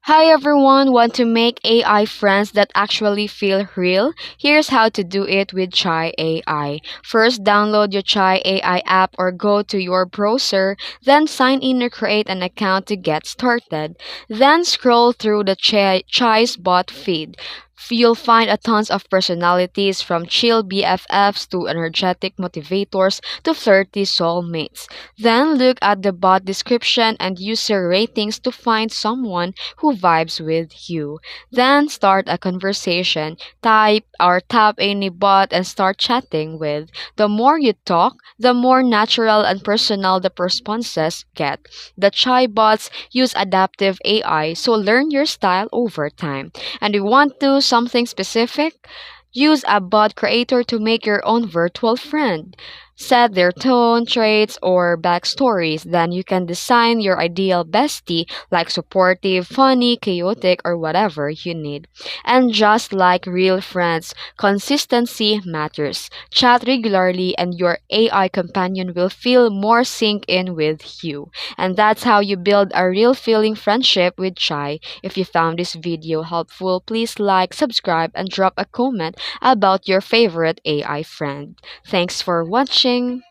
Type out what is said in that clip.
Hi everyone, want to make AI friends that actually feel real? Here's how to do it with Chai AI. First, download your Chai AI app or go to your browser, then sign in or create an account to get started. Then scroll through the Chai's bot feed. You'll find a tons of personalities from chill BFFs to energetic motivators to flirty soulmates. Then look at the bot description and user ratings to find someone who vibes with you. Then start a conversation. Type or tap any bot and start chatting with. The more you talk, the more natural and personal the responses get. The chai bots use adaptive AI, so learn your style over time. And you want to something specific? Use a bot creator to make your own virtual friend. Set their tone, traits, or backstories. Then you can design your ideal bestie like supportive, funny, chaotic, or whatever you need. And just like real friends, consistency matters. Chat regularly and your AI companion will feel more sync in with you. And that's how you build a real feeling friendship with Chai. If you found this video helpful, please like, subscribe, and drop a comment about your favorite AI friend. Thanks for watching.